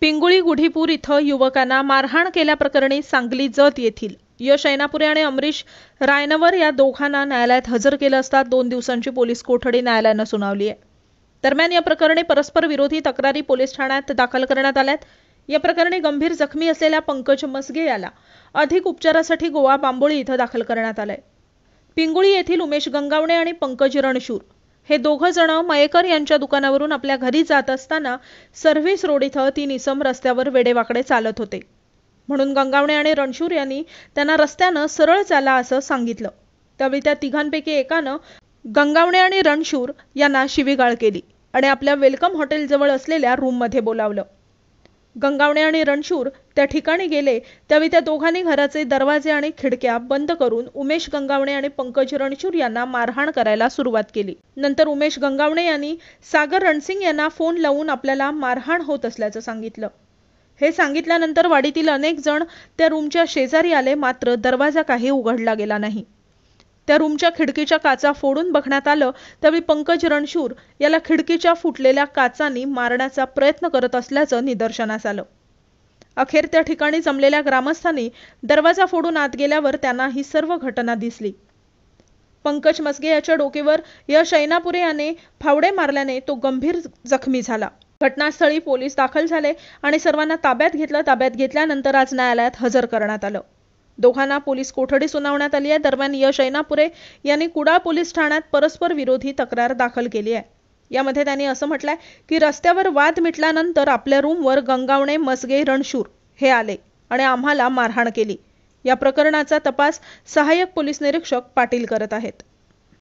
पिंगुळी गुढीपूर इथं युवकांना मारहाण केल्याप्रकरणी सांगली जत येथील यश ऐनापुरे आणि अमरीश रायनवर या दोघांना न्यायालयात हजर केलं असता 2 दिवसांची पोलीस कोठडी न्यायालयानं सुनावली आहे। दरम्यान या प्रकरणी परस्पर विरोधी तक्रारी पोलीस ठाण्यात दाखल करण्यात आल्यात। या प्रकरणी गंभीर जखमी असलेल्या पंकज मसगे याला अधिक उपचारासाठी गोवा बांबोळी इथं दाखल करण्यात आलंय। पिंगुळी येथील उमेश गंगावणे आणि पंकज रणशूर हे दोघं जण मयेकर यांच्या दुकानावरून आपल्या घरी जात असताना सर्व्हिस रोड इथं 3 इसम रस्त्यावर वेडेवाकडे चालत होते, म्हणून गंगावणे आणि रणशूर यांनी त्यांना रस्त्यानं सरळ चाला असं सांगितलं। त्यावेळी त्या तिघांपैकी एकानं गंगावणे आणि रणशूर यांना शिवीगाळ केली आणि आपल्या वेलकम हॉटेल जवळ असलेल्या रूममध्ये बोलावलं। गंगावणे आणि रणशूर त्या ठिकाणी गेले त्यावेळी त्या दोघांनी घराचे दरवाजे आणि खिडक्या बंद करून उमेश गंगावणे आणि पंकज रणशूर यांना मारहाण करायला सुरुवात केली। नंतर उमेश गंगावणे यांनी सागर रणसिंग यांना फोन लावून आपल्याला मारहाण होत असल्याचं सांगितलं। हे सांगितल्यानंतर वाडीतील अनेक जण त्या रूमच्या शेजारी आले, मात्र दरवाजा काही उघडला गेला नाही। त्या रूमच्या खिडकीच्या काचा फोडून बघण्यात आलं त्यावेळी पंकज रणशूर याला खिडकीच्या फुटलेल्या काचांनी मारण्याचा प्रयत्न करत असल्याचं निदर्शनास आलं। अखेर त्या ठिकाणी जमलेल्या ग्रामस्थांनी दरवाजा फोडून आत गेल्यावर त्यांना ही सर्व घटना दिसली। पंकज मसगे याच्या डोक्यावर यश ऐनापुरे याने फावडे मारल्याने तो गंभीर जखमी झाला। घटनास्थळी पोलीस दाखल झाले आणि सर्वांना ताब्यात घेतलं। ताब्यात घेतल्यानंतर आज न्यायालयात हजर करण्यात आलं। दोघांना पोलीस कोठडी सुनावण्यात आली आहे। दरम्यान यश ऐनापुरे यांनी कुडाळ पोलीस ठाण्यात परस्पर विरोधी तक्रार दाखल केली आहे। यामध्ये त्यांनी असं म्हटलंय की रस्त्यावर वाद मिटल्यानंतर आपल्या रूमवर गंगावणे, मसगे, रणशूर हे आले आणि आम्हाला मारहाण केली। या प्रकरणाचा तपास सहाय्यक पोलीस निरीक्षक पाटील करत आहेत।